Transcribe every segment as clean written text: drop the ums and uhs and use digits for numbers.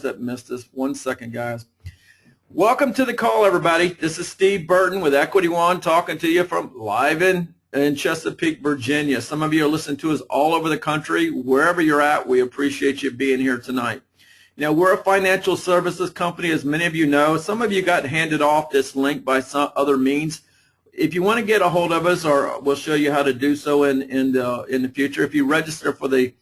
that missed us. 1 second, guys. Welcome to the call, everybody. This is Steve Burton with Equity One talking to you from live in Chesapeake, Virginia. Some of you are listening to us all over the country. Wherever you're at, we appreciate you being here tonight. You know, we're a financial services company, as many of you know. Some of you got handed off this link by some other means. If you want to get a hold of us, or we'll show you how to do so in the future. If you register for this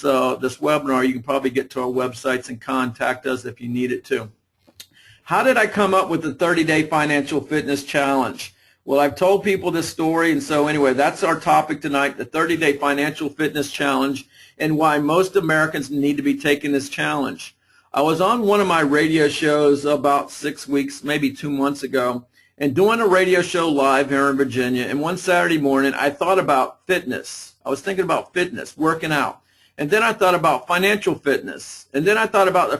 webinar, you can probably get to our websites and contact us if you need it to. How did I come up with the 30-day financial fitness challenge? Well, I've told people this story, and so anyway, that's our topic tonight, the 30-day financial fitness challenge, and why most Americans need to be taking this challenge. I was on one of my radio shows about 6 weeks, maybe 2 months ago, and doing a radio show live here in Virginia, and one Saturday morning, I thought about fitness. I was thinking about fitness, working out. And then I thought about financial fitness. And then I thought about the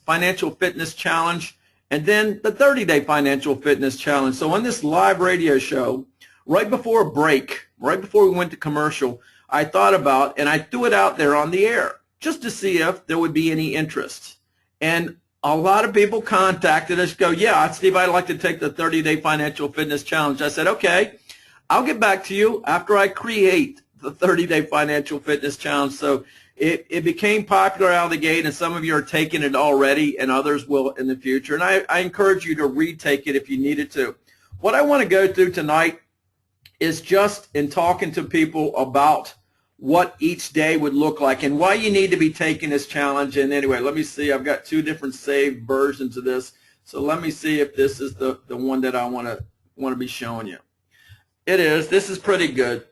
financial fitness challenge, and then the 30-day financial fitness challenge. So on this live radio show, right before a break, right before we went to commercial, I thought about, and I threw it out there on the air, just to see if there would be any interest. And a lot of people contacted us, go, yeah, Steve, I'd like to take the 30-day financial fitness challenge. I said, okay, I'll get back to you after I create the 30-day financial fitness challenge. So it became popular out of the gate, and some of you are taking it already, and others will in the future. And I encourage you to retake it if you needed to. What I want to go through tonight is just in talking to people about what each day would look like and why you need to be taking this challenge. And anyway, let me see. I've got 2 different saved versions of this. So let me see if this is the one that I want to be showing you. It is. This is pretty good.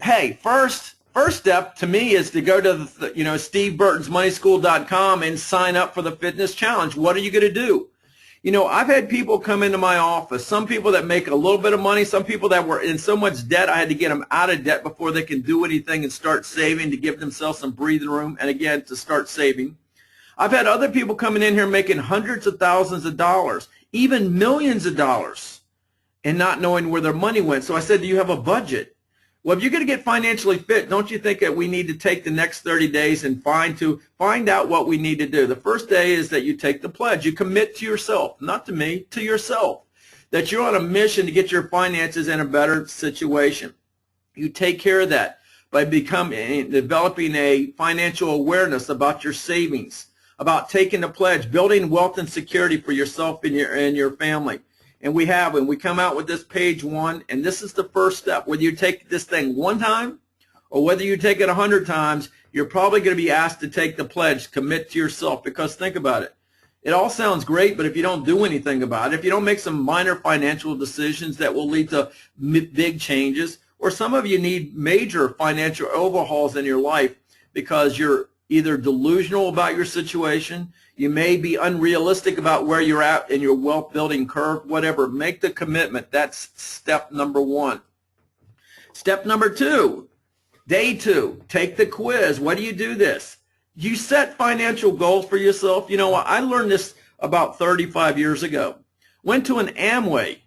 Hey, first step to me is to go to steveburtonsmoneyschool.com and sign up for the fitness challenge. What are you going to do? You know, I've had people come into my office, some people that make a little bit of money, some people that were in so much debt I had to get them out of debt before they can do anything and start saving, to give themselves some breathing room, and again, to start saving. I've had other people coming in here making hundreds of thousands of dollars, even millions of dollars, and not knowing where their money went. So I said, do you have a budget? Well, if you're going to get financially fit, don't you think that we need to take the next 30 days and find out what we need to do? The first day is that you take the pledge. You commit to yourself, not to me, to yourself, that you're on a mission to get your finances in a better situation. You take care of that by developing a financial awareness about your savings, about taking the pledge, building wealth and security for yourself and your family. And we come out with this page 1, and this is the first step. Whether you take this thing 1 time or whether you take it 100 times, you're probably going to be asked to take the pledge, commit to yourself, because think about it. It all sounds great, but if you don't do anything about it, if you don't make some minor financial decisions that will lead to big changes, or some of you need major financial overhauls in your life because you're either delusional about your situation, you may be unrealistic about where you're at in your wealth building curve, whatever. Make the commitment. That's step number 1. Step number 2, day 2, take the quiz. Why do you do this? You set financial goals for yourself. You know, I learned this about 35 years ago. Went to an Amway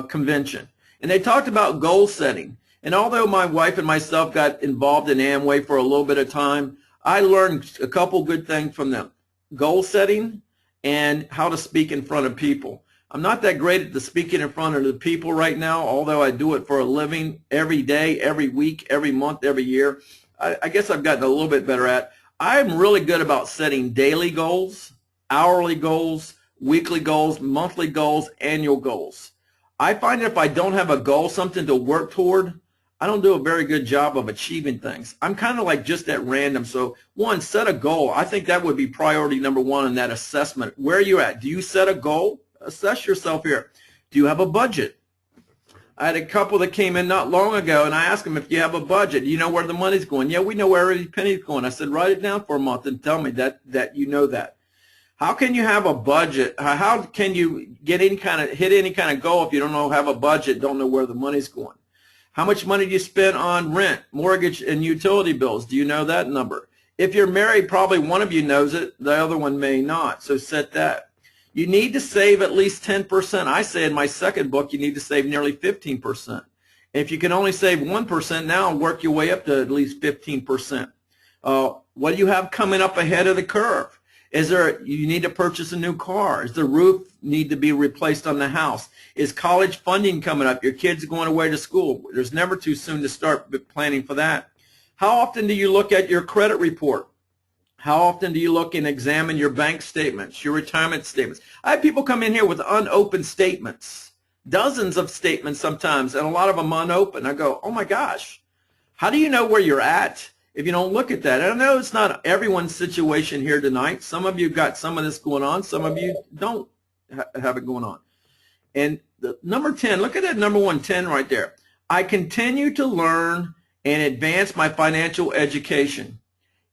convention, and they talked about goal setting. And although my wife and myself got involved in Amway for a little bit of time, I learned a couple good things from them. Goal setting and how to speak in front of people. I'm not that great at the speaking in front of the people right now, although I do it for a living every day, every week, every month, every year. I guess I've gotten a little bit better at. I'm really good about setting daily goals, hourly goals, weekly goals, monthly goals, annual goals. I find that if I don't have a goal, something to work toward, I don't do a very good job of achieving things. I'm kind of like just at random. So 1, set a goal. I think that would be priority number 1 in that assessment. Where are you at? Do you set a goal? Assess yourself here. Do you have a budget? I had a couple that came in not long ago, and I asked them, if you have a budget, do you know where the money's going? Yeah, we know where every penny's going. I said, write it down for a month and tell me that you know that. How can you have a budget? How can you hit any kind of goal if you don't have a budget, don't know where the money's going? How much money do you spend on rent, mortgage, and utility bills? Do you know that number? If you're married, probably one of you knows it. The other one may not. So set that. You need to save at least 10%. I say in my second book, you need to save nearly 15%. If you can only save 1% now, work your way up to at least 15%. What do you have coming up ahead of the curve? You need to purchase a new car? Does the roof need to be replaced on the house? Is college funding coming up? Your kids going away to school. There's never too soon to start planning for that. How often do you look at your credit report? How often do you look and examine your bank statements, your retirement statements? I have people come in here with unopened statements, dozens of statements sometimes, and a lot of them unopened. I go, oh my gosh, how do you know where you're at if you don't look at that? And I know it's not everyone's situation here tonight. Some of you got some of this going on. Some of you don't have it going on. And the number 10, look at that number 110 right there. I continue to learn and advance my financial education.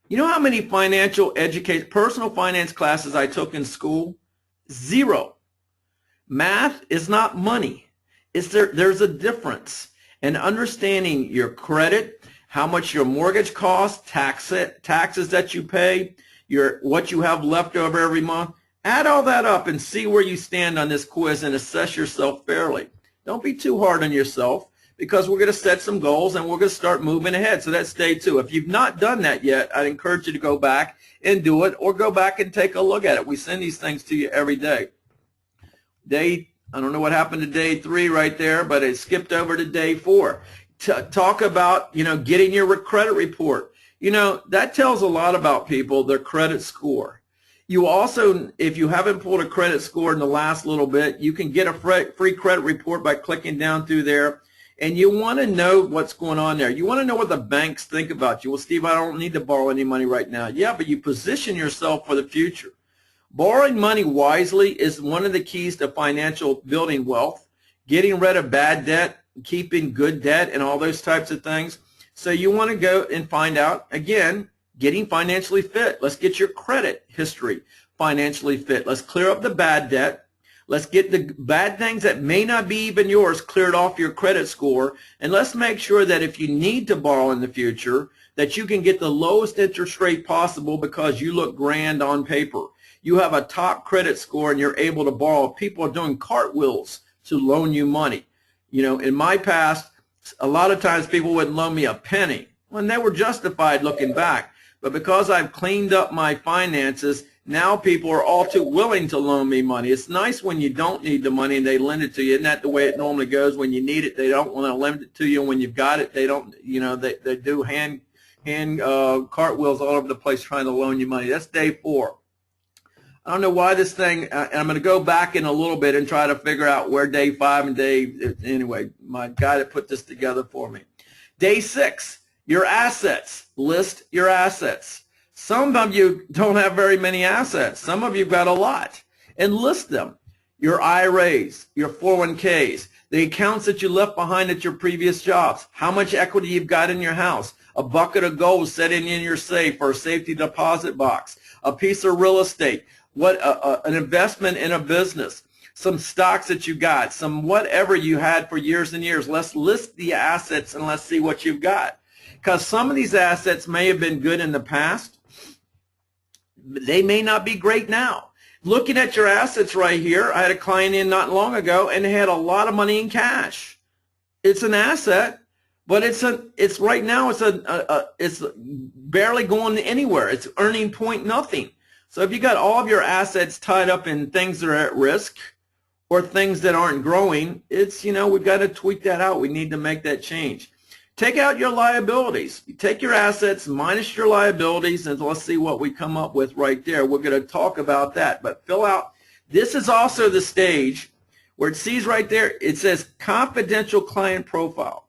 You know how many personal finance classes I took in school? 0. Math is not money. There's a difference. And understanding your credit, how much your mortgage costs, taxes that you pay, what you have left over every month, add all that up and see where you stand on this quiz and assess yourself fairly. Don't be too hard on yourself, because we're going to set some goals and we're going to start moving ahead. So that's day 2. If you've not done that yet, I'd encourage you to go back and do it, or go back and take a look at it. We send these things to you every day. I don't know what happened to day 3 right there, but it skipped over to day 4. Talk about, getting your credit report. That tells a lot about people, their credit score. You also, if you haven't pulled a credit score in the last little bit, you can get a free credit report by clicking down through there. And you want to know what's going on there. You want to know what the banks think about you. Well, Steve, I don't need to borrow any money right now. Yeah, but you position yourself for the future. Borrowing money wisely is one of the keys to financial building wealth, getting rid of bad debt, keeping good debt, and all those types of things. So you want to go and find out, again, getting financially fit. Let's get your credit history financially fit. Let's clear up the bad debt. Let's get the bad things that may not be even yours cleared off your credit score, and let's make sure that if you need to borrow in the future, that you can get the lowest interest rate possible because you look grand on paper. You have a top credit score and you're able to borrow. People are doing cartwheels to loan you money. In my past, a lot of times people wouldn't loan me a penny when they were justified looking back. But because I've cleaned up my finances, now people are all too willing to loan me money. It's nice when you don't need the money and they lend it to you. Isn't that the way it normally goes? When you need it, they don't want to lend it to you. And when you've got it, they don't, they do hand cartwheels all over the place trying to loan you money. That's day 4. I don't know why this thing, and I'm going to go back in a little bit and try to figure out where day 5 and anyway, my guy that put this together for me. Day 6, your assets. List your assets. Some of you don't have very many assets. Some of you got a lot. And list them. Your IRAs, your 401ks, the accounts that you left behind at your previous jobs, how much equity you've got in your house, a bucket of gold sitting in your safe or a safety deposit box, a piece of real estate, an investment in a business, some stocks that you got, some whatever you had for years and years. Let's list the assets and let's see what you've got. Because some of these assets may have been good in the past. They may not be great now. Looking at your assets right here, I had a client in not long ago and they had a lot of money in cash. It's an asset, but it's right now it's barely going anywhere. It's earning point nothing. So if you got all of your assets tied up in things that are at risk or things that aren't growing, we've got to tweak that out. We need to make that change. Take out your liabilities. You take your assets minus your liabilities, and let's see what we come up with right there. We're going to talk about that. But fill out, this is also the stage where it sees right there, it says confidential client profile.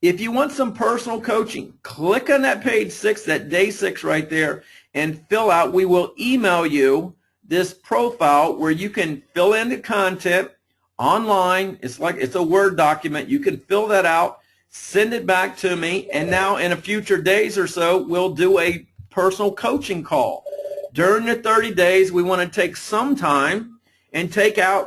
If you want some personal coaching, click on that page 6, that day 6 right there, and fill out. We will email you this profile where you can fill in the content online. It's a Word document. You can fill that out. Send it back to me, and now in a future days or so, we'll do a personal coaching call. During the 30 days, we want to take some time and take a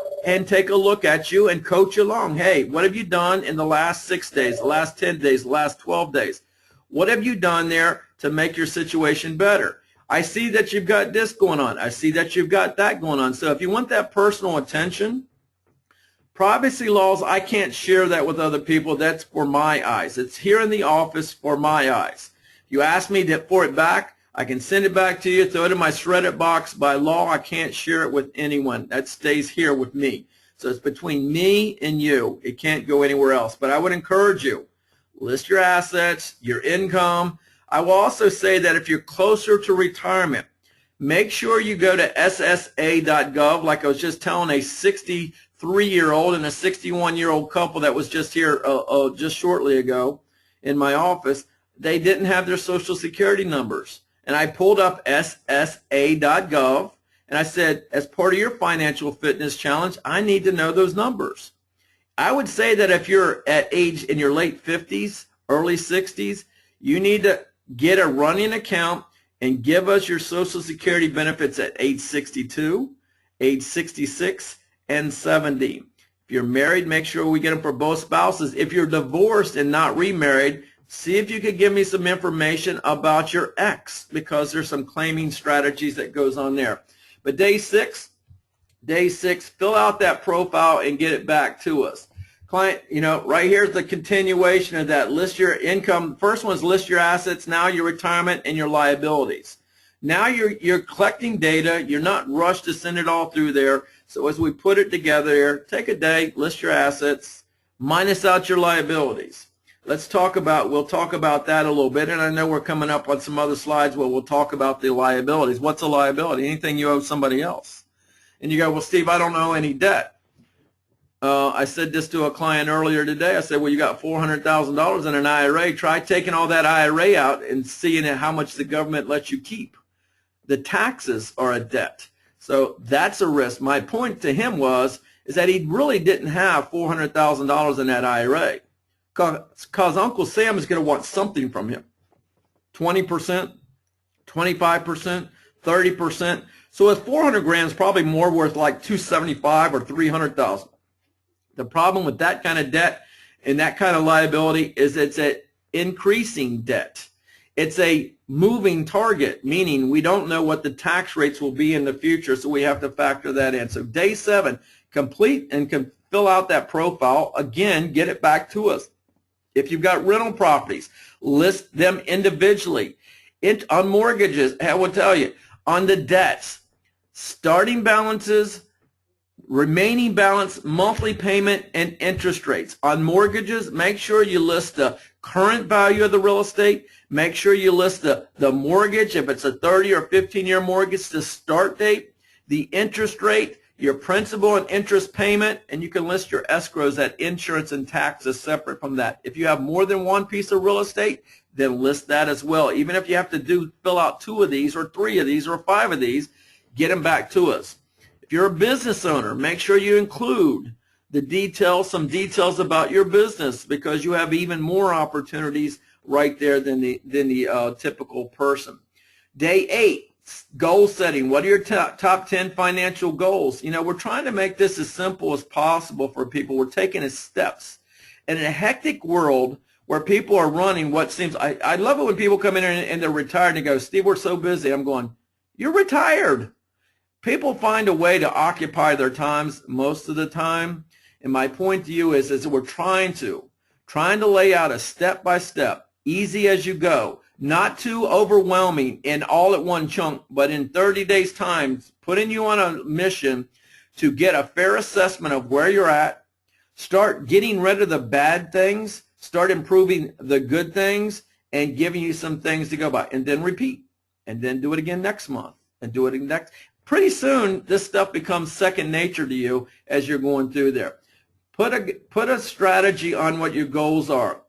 look at you and coach you along. Hey, what have you done in the last 6 days, the last 10 days, the last 12 days? What have you done there to make your situation better? I see that you've got this going on. I see that you've got that going on. So if you want that personal attention, privacy laws, I can't share that with other people. That's for my eyes. It's here in the office for my eyes. If you ask me for it back, I can send it back to you, throw it in my shredded box. By law, I can't share it with anyone. That stays here with me. So it's between me and you. It can't go anywhere else. But I would encourage you, list your assets, your income. I will also say that if you're closer to retirement, make sure you go to ssa.gov, like I was just telling a 63-year-old and a 61-year-old couple that was just here just shortly ago in my office. They didn't have their Social Security numbers. And I pulled up ssa.gov, and I said, as part of your financial fitness challenge, I need to know those numbers. I would say that if you're at age in your late 50s, early 60s, you need to get a running account and give us your Social Security benefits at age 62, age 66, and 70. If you're married, make sure we get them for both spouses. If you're divorced and not remarried, see if you could give me some information about your ex, because there's some claiming strategies that goes on there. But day six, fill out that profile and get it back to us. Client, right here's the continuation of that. List your income. First one's list your assets, now your retirement and your liabilities. Now you're collecting data. You're not rushed to send it all through there. So as we put it together here, take a day, list your assets, minus out your liabilities. We'll talk about that a little bit, and I know we're coming up on some other slides where we'll talk about the liabilities. What's a liability? Anything you owe somebody else. And you go, well, Steve, I don't owe any debt. I said this to a client earlier today. I said, well, you got $400,000 in an IRA. Try taking all that IRA out and seeing how much the government lets you keep. The taxes are a debt. So that's a risk. My point to him is that he really didn't have $400,000 in that IRA. Because Uncle Sam is going to want something from him. 20%, 25%, 30%. So his 400 grand is probably more worth like 275 or 300,000. The problem with that kind of debt and that kind of liability is it's an increasing debt. It's a moving target, meaning we don't know what the tax rates will be in the future, so we have to factor that in. So day 7, complete and fill out that profile. Again, get it back to us. If you've got rental properties, list them individually. On mortgages, I will tell you, on the debts, starting balances, remaining balance, monthly payment, and interest rates. On mortgages, make sure you list the current value of the real estate. Make sure you list the mortgage, if it's a 30 or 15-year mortgage, the start date, the interest rate, your principal and interest payment, and you can list your escrows at insurance and taxes separate from that. If you have more than one piece of real estate, then list that as well. Even if you have to fill out 2 of these or 3 of these or 5 of these, get them back to us. If you're a business owner, make sure you include some details about your business, because you have even more opportunities right there than the typical person. Day 8. Goal setting. What are your top 10 financial goals? We're trying to make this as simple as possible for people. We're taking it steps. And in a hectic world where people are running what seems, I love it when people come in and they're retired and they go, Steve, we're so busy. I'm going, you're retired. People find a way to occupy their times most of the time. And my point to you is that we're trying to lay out a step-by-step, easy as you go, not too overwhelming and all at one chunk, but in 30 days' time, putting you on a mission to get a fair assessment of where you're at, start getting rid of the bad things, start improving the good things, and giving you some things to go by, and then repeat, and then do it again next month, and do it next. Pretty soon, this stuff becomes second nature to you as you're going through there. Put a strategy on what your goals are.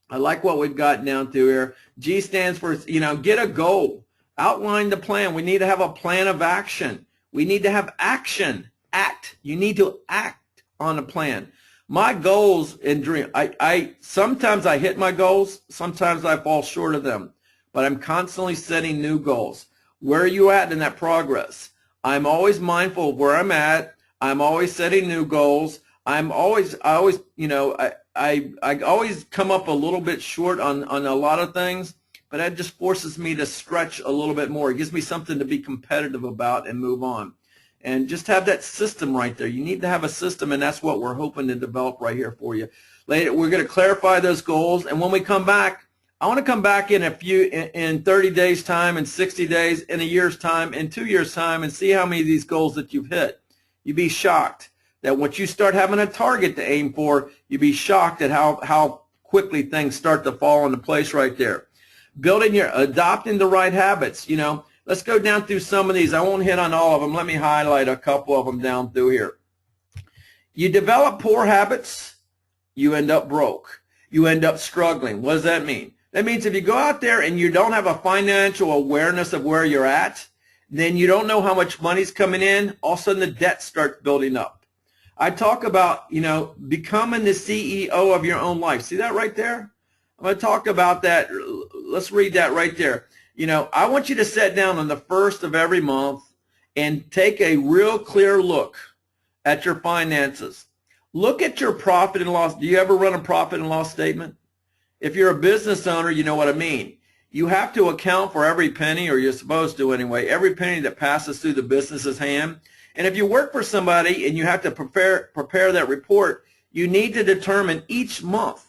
I like what we've got down through here. G stands for, get a goal. Outline the plan. We need to have a plan of action. We need to have action. Act. You need to act on a plan. My goals and dream, sometimes I hit my goals, sometimes I fall short of them, but I'm constantly setting new goals. Where are you at in that progress? I'm always mindful of where I'm at. I'm always setting new goals. I always come up a little bit short on a lot of things, but that just forces me to stretch a little bit more. It gives me something to be competitive about and move on. And just have that system right there. You need to have a system, and that's what we're hoping to develop right here for you. Later, we're going to clarify those goals, and when we come back, I want to come back in in 30 days time, in 60 days, in a year's time, in 2 years time, and see how many of these goals that you've hit. You'd be shocked that once you start having a target to aim for, you'd be shocked at how quickly things start to fall into place right there. Adopting the right habits. Let's go down through some of these. I won't hit on all of them. Let me highlight a couple of them down through here. You develop poor habits, you end up broke. You end up struggling. What does that mean? That means if you go out there and you don't have a financial awareness of where you're at, then you don't know how much money's coming in. All of a sudden the debt starts building up. I talk about, becoming the CEO of your own life. See that right there? I'm going to talk about that. Let's read that right there. I want you to sit down on the first of every month and take a real clear look at your finances. Look at your profit and loss. Do you ever run a profit and loss statement? If you're a business owner, you know what I mean. You have to account for every penny, or you're supposed to anyway, every penny that passes through the business's hand. And if you work for somebody and you have to prepare that report, you need to determine each month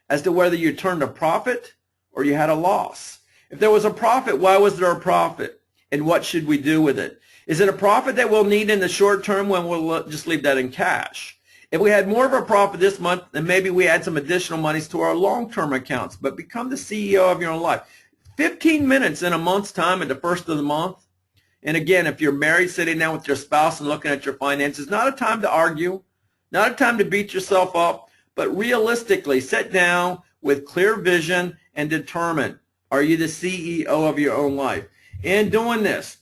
as to whether you turned a profit or you had a loss. If there was a profit, why was there a profit? And what should we do with it? Is it a profit that we'll need in the short term when we'll just leave that in cash? If we had more of a profit this month, then maybe we add some additional monies to our long-term accounts. But become the CEO of your own life. 15 minutes in a month's time at the first of the month. And again, if you're married, sitting down with your spouse and looking at your finances, not a time to argue, not a time to beat yourself up, but realistically sit down with clear vision and determine, are you the CEO of your own life? In doing this,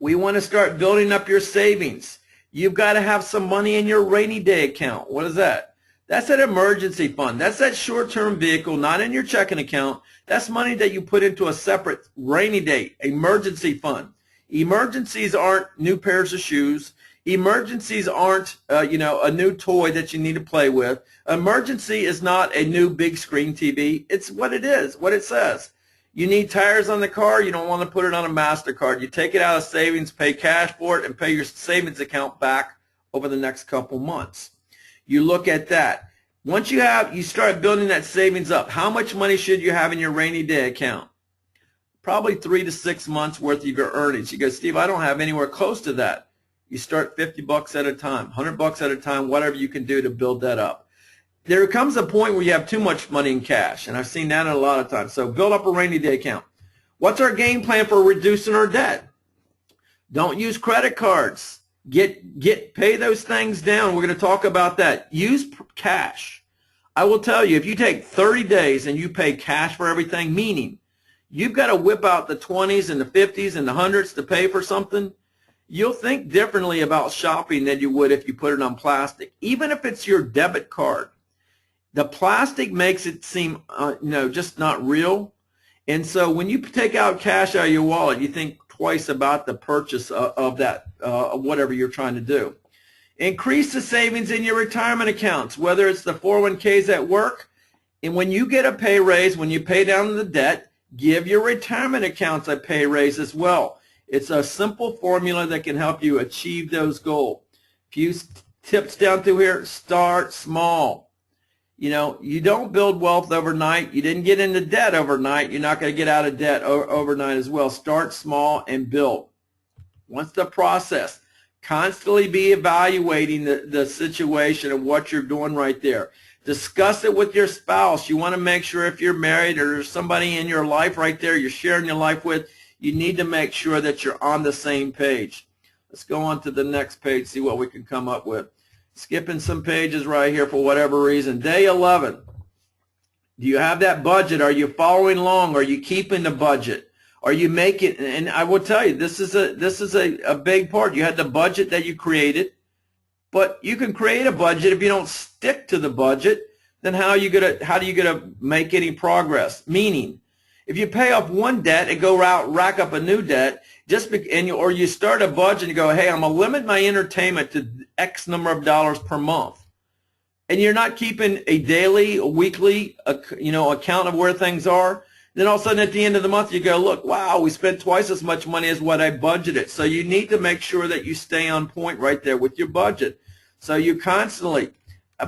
we want to start building up your savings. You've got to have some money in your rainy day account. What is that? That's an emergency fund. That's that short-term vehicle, not in your checking account. That's money that you put into a separate rainy day emergency fund. Emergencies aren't new pairs of shoes. Emergencies aren't, a new toy that you need to play with. Emergency is not a new big screen TV. It's what it is, what it says. You need tires on the car, you don't want to put it on a MasterCard. You take it out of savings, pay cash for it, and pay your savings account back over the next couple months. You look at that. Once you start building that savings up, how much money should you have in your rainy day account? Probably 3 to 6 months worth of your earnings. You go, Steve, I don't have anywhere close to that. You start 50 bucks at a time, 100 bucks at a time, whatever you can do to build that up. There comes a point where you have too much money in cash, and I've seen that a lot of times. So build up a rainy day account. What's our game plan for reducing our debt? Don't use credit cards. Pay those things down. We're going to talk about that. Use cash. I will tell you, if you take 30 days and you pay cash for everything, meaning you've got to whip out the 20s and the 50s and the 100s to pay for something, you'll think differently about shopping than you would if you put it on plastic. Even if it's your debit card. The plastic makes it seem, just not real. And so when you take out cash out of your wallet, you think twice about the purchase of that, whatever you're trying to do. Increase the savings in your retirement accounts, whether it's the 401ks at work. And when you get a pay raise, when you pay down the debt, give your retirement accounts a pay raise as well. It's a simple formula that can help you achieve those goals. A few tips down through here. Start small. You don't build wealth overnight. You didn't get into debt overnight. You're not going to get out of debt overnight as well. Start small and build. What's the process? Constantly be evaluating the situation and what you're doing right there. Discuss it with your spouse. You want to make sure if you're married or there's somebody in your life right there you're sharing your life with, you need to make sure that you're on the same page. Let's go on to the next page, see what we can come up with. Skipping some pages right here for whatever reason. Day 11. Do you have that budget? Are you following along? Are you keeping the budget? Are you making, and I will tell you, this is a big part. You had the budget that you created, but you can create a budget. If you don't stick to the budget, then how do you gonna make any progress? Meaning, if you pay off one debt and go rack up a new debt, or you start a budget and you go, hey, I'm gonna limit my entertainment to X number of dollars per month, and you're not keeping a daily, a weekly, account of where things are, then all of a sudden at the end of the month you go, look, wow, we spent twice as much money as what I budgeted. So you need to make sure that you stay on point right there with your budget. So you constantly,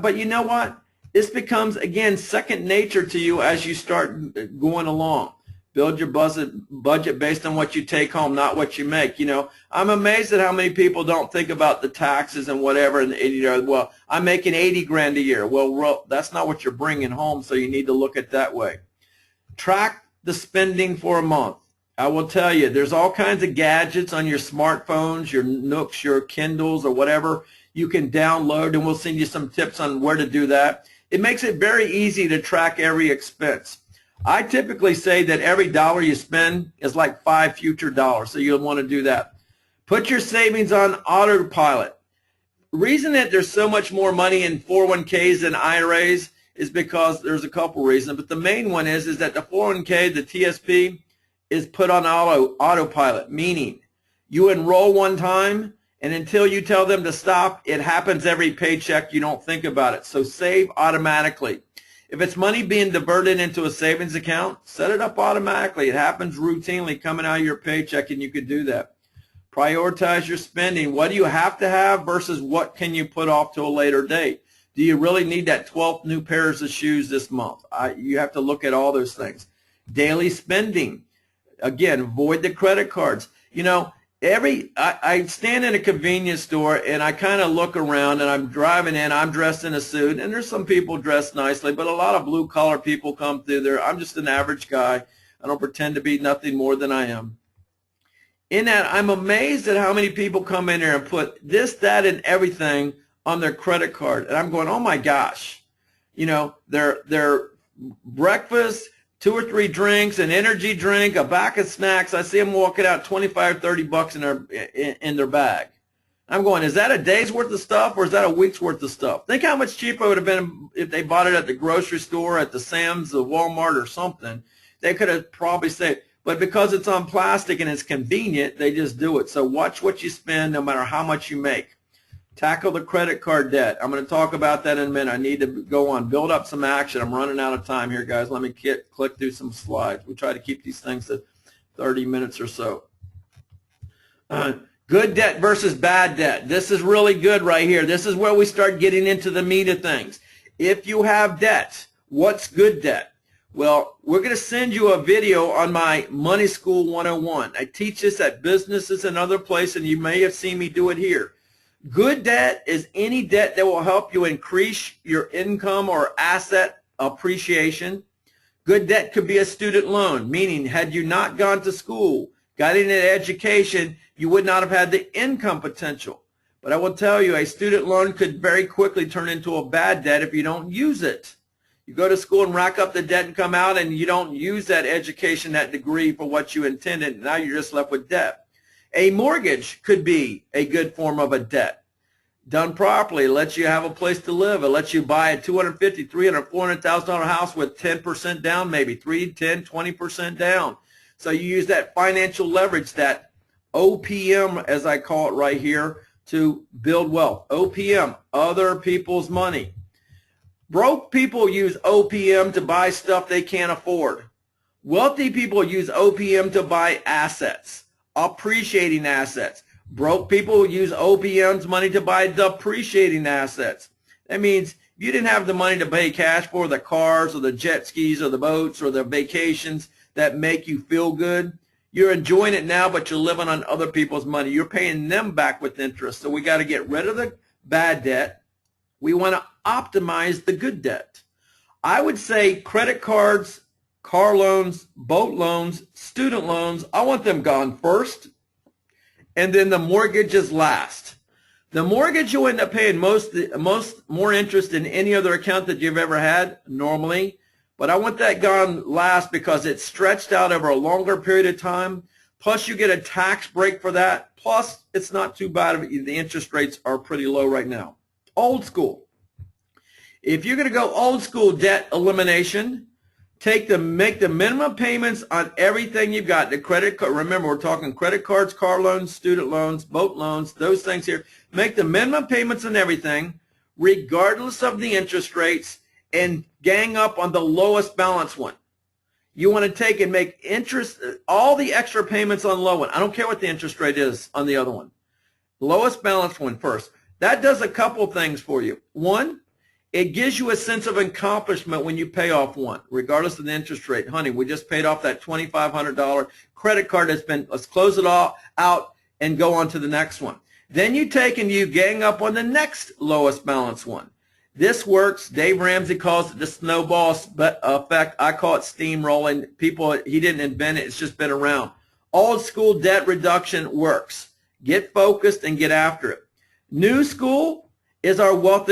but you know what? This becomes, again, second nature to you as you start going along. Build your budget based on what you take home, not what you make. You know, I'm amazed at how many people don't think about the taxes and whatever. And you know, well, I'm making 80 grand a year. Well, that's not what you're bringing home, so you need to look at it that way. Track the spending for a month. I will tell you, there's all kinds of gadgets on your smartphones, your Nooks, your Kindles, or whatever you can download, and we'll send you some tips on where to do that. It makes it very easy to track every expense. I typically say that every dollar you spend is like 5 future dollars, so you'll want to do that. Put your savings on autopilot. The reason that there's so much more money in 401ks than IRAs is because there's a couple reasons, but the main one is that the 401k, the TSP, is put on autopilot, meaning you enroll one time, and until you tell them to stop, it happens every paycheck. You don't think about it. So save automatically. If it's money being diverted into a savings account, set it up automatically. It happens routinely coming out of your paycheck, and you could do that. Prioritize your spending. What do you have to have versus what can you put off to a later date? Do you really need that 12th new pairs of shoes this month? You have to look at all those things. Daily spending. Again, avoid the credit cards. You know, I stand in a convenience store and I kind of look around, and I'm driving in, I'm dressed in a suit, and there's some people dressed nicely, but a lot of blue collar people come through there. I'm just an average guy. I don't pretend to be nothing more than I am. In that, I'm amazed at how many people come in there and put this, that, and everything on their credit card. And I'm going, oh my gosh. You know, their breakfast, 2 or 3 drinks, an energy drink, a bag of snacks. I see them walking out 25, 30 bucks in their bag. I'm going, is that a day's worth of stuff or is that a week's worth of stuff? Think how much cheaper it would have been if they bought it at the grocery store, at the Sam's, the Walmart, or something. They could have probably saved. But because it's on plastic and it's convenient, they just do it. So watch what you spend no matter how much you make. Tackle the credit card debt. I'm going to talk about that in a minute. I need to go on. Build up some action. I'm running out of time here, guys. Let me click through some slides. We try to keep these things to 30 minutes or so. Good debt versus bad debt. This is really good right here. This is where we start getting into the meat of things. If you have debt, what's good debt? Well, we're going to send you a video on my Money School 101. I teach this at businesses and other places, and you may have seen me do it here. Good debt is any debt that will help you increase your income or asset appreciation. Good debt could be a student loan, meaning had you not gone to school, got an education, you would not have had the income potential. But I will tell you, a student loan could very quickly turn into a bad debt if you don't use it. You go to school and rack up the debt and come out and you don't use that education, that degree for what you intended. Now you're just left with debt. A mortgage could be a good form of a debt. Done properly, it lets you have a place to live. It lets you buy a $250,000, $300,000, $400,000 house with 10% down, maybe 3, 10, 20% down. So you use that financial leverage, that OPM, as I call it right here, to build wealth. OPM, other people's money. Broke people use OPM to buy stuff they can't afford. Wealthy people use OPM to buy assets, appreciating assets. Broke people use OPM's money to buy depreciating assets. That means if you didn't have the money to pay cash for the cars or the jet skis or the boats or the vacations that make you feel good, you're enjoying it now, but you're living on other people's money. You're paying them back with interest. So we got to get rid of the bad debt. We want to optimize the good debt. I would say credit cards, car loans, boat loans, student loans, I want them gone first, and then the mortgages last. The mortgage, you'll end up paying more interest than any other account that you've ever had normally, but I want that gone last because it's stretched out over a longer period of time. Plus, you get a tax break for that. Plus, it's not too bad. The interest rates are pretty low right now. Old school. If you're going to go old school debt elimination, make the minimum payments on everything you've got. The credit card, remember we're talking credit cards, car loans, student loans, boat loans, those things here. Make the minimum payments on everything, regardless of the interest rates, and gang up on the lowest balance one. You want to take and make interest, all the extra payments on low one. I don't care what the interest rate is on the other one. Lowest balance one first. That does a couple things for you. One, It gives you a sense of accomplishment when you pay off one, regardless of the interest rate. Honey, we just paid off that $2,500 credit card that's been, let's close it all out and go on to the next one. Then you take and you gang up on the next lowest balance one. This works. Dave Ramsey calls it the snowball effect. I call it steamrolling. People, he didn't invent it. It's just been around. Old school debt reduction works. Get focused and get after it. New school is our Wealth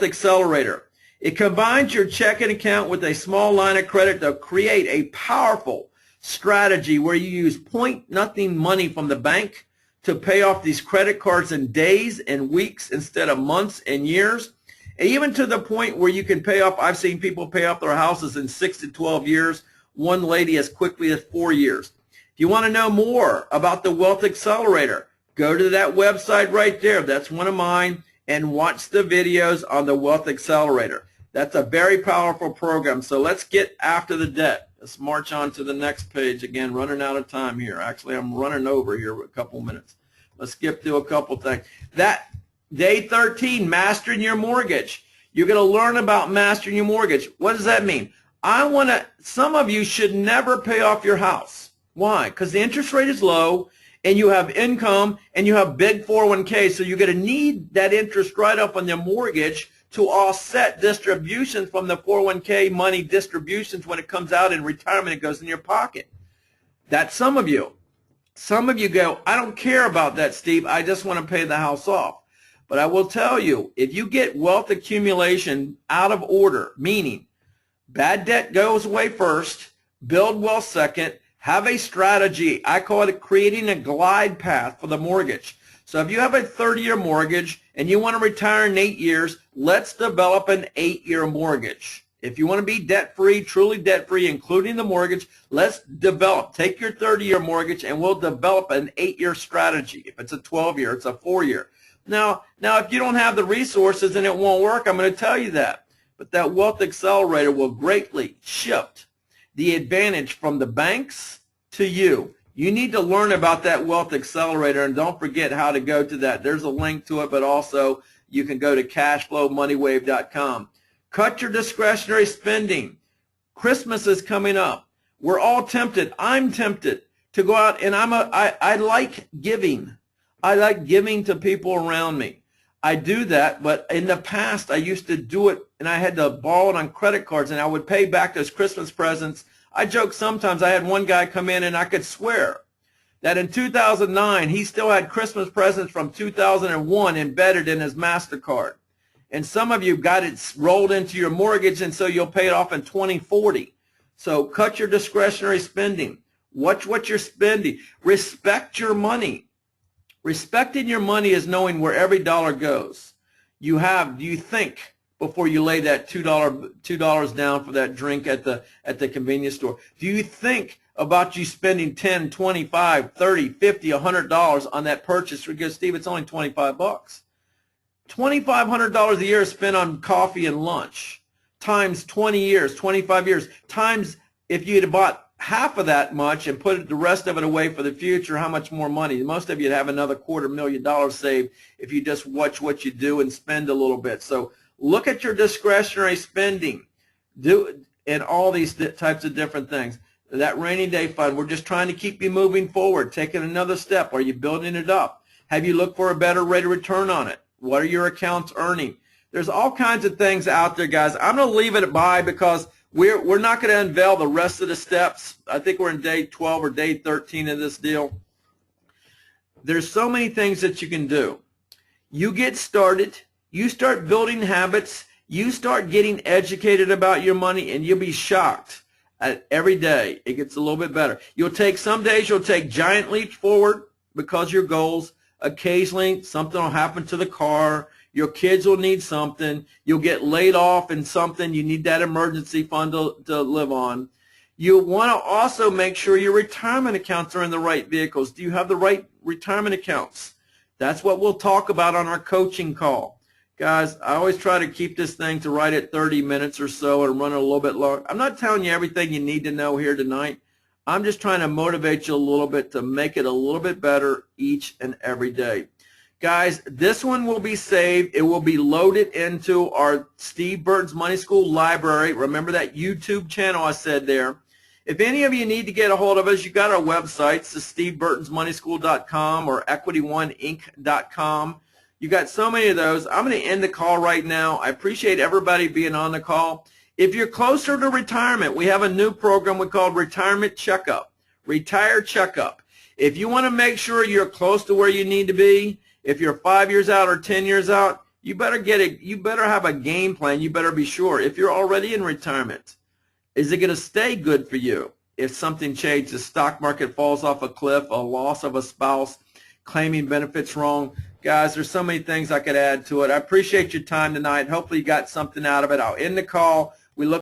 Accelerator. It combines your checking account with a small line of credit to create a powerful strategy where you use nothing money from the bank to pay off these credit cards in days and weeks instead of months and years. Even to the point where you can pay off, I've seen people pay off their houses in 6 to 12 years, one lady as quickly as 4 years. If you want to know more about the Wealth Accelerator, go to that website right there. That's one of mine, and watch the videos on the Wealth Accelerator. That's a very powerful program. So let's get after the debt. Let's march on to the next page. Again, running out of time here. Actually, I'm running over here a couple minutes. Let's skip through a couple things. That Day 13, mastering your mortgage. You're going to learn about mastering your mortgage. What does that mean? Some of you should never pay off your house. Why? Because the interest rate is low and you have income and you have big 401k, so you're going to need that interest right up on your mortgage to offset distributions from the 401k money distributions. When it comes out in retirement, it goes in your pocket. That's some of you. Some of you go, I don't care about that, Steve. I just want to pay the house off. But I will tell you, if you get wealth accumulation out of order, meaning bad debt goes away first, build wealth second, have a strategy. I call it creating a glide path for the mortgage. So if you have a 30-year mortgage and you want to retire in 8 years, let's develop an 8-year mortgage. If you want to be debt-free, truly debt-free, including the mortgage, let's take your 30-year mortgage and we'll develop an 8-year strategy. If it's a 12-year, it's a 4-year. Now, if you don't have the resources and it won't work, I'm going to tell you that. But that Wealth Accelerator will greatly shift the advantage from the banks to you. You need to learn about that Wealth Accelerator, and don't forget how to go to that. There's a link to it, but also you can go to cashflowmoneywave.com. Cut your discretionary spending. Christmas is coming up. We're all tempted. I'm tempted to go out, and I like giving. I like giving to people around me. I do that, but in the past I used to do it and I had to borrow it on credit cards and I would pay back those Christmas presents. I joke sometimes. I had one guy come in and I could swear that in 2009 he still had Christmas presents from 2001 embedded in his MasterCard. And some of you got it rolled into your mortgage, and so you'll pay it off in 2040. So cut your discretionary spending. Watch what you're spending. Respect your money. Respecting your money is knowing where every dollar goes. Do you think before you lay that $2 down for that drink at the convenience store? Do you think about you spending $10, $25, $30, $50, $100 on that purchase? Because Steve, it's only $25. $2,500 a year is spent on coffee and lunch, times 20 years, 25 years, times if you had bought half of that much and put the rest of it away for the future, how much more money? Most of you'd have another $250,000 saved if you just watch what you do and spend a little bit. So look at your discretionary spending, and all these types of different things. That rainy day fund, we're just trying to keep you moving forward, taking another step. Are you building it up? Have you looked for a better rate of return on it? What are your accounts earning? There's all kinds of things out there, guys. I'm going to leave it by because we're not going to unveil the rest of the steps. I think we're in day 12 or day 13 of this deal. There's so many things that you can do. You get started. You start building habits. You start getting educated about your money, and you'll be shocked at every day. It gets a little bit better. Some days you'll take giant leaps forward because of your goals. Occasionally, something will happen to the car. Your kids will need something. You'll get laid off in something. You need that emergency fund to live on. You want to also make sure your retirement accounts are in the right vehicles. Do you have the right retirement accounts? That's what we'll talk about on our coaching call. Guys, I always try to keep this thing to right at 30 minutes or so and run it a little bit long. I'm not telling you everything you need to know here tonight. I'm just trying to motivate you a little bit to make it a little bit better each and every day. Guys, this one will be saved. It will be loaded into our Steve Burton's Money School library. Remember that YouTube channel I said there. If any of you need to get a hold of us, you got our websites, the steveburtonsmoneyschool.com or equityoneInc.com. You got so many of those. I'm going to end the call right now. I appreciate everybody being on the call. If you're closer to retirement, we have a new program we call Retirement Checkup, Retire Checkup. If you want to make sure you're close to where you need to be, if you're 5 years out or 10 years out, you better get it. You better have a game plan. You better be sure. If you're already in retirement, is it going to stay good for you? If something changes, the stock market falls off a cliff, a loss of a spouse, claiming benefits wrong. Guys, there's so many things I could add to it. I appreciate your time tonight. Hopefully you got something out of it. I'll end the call.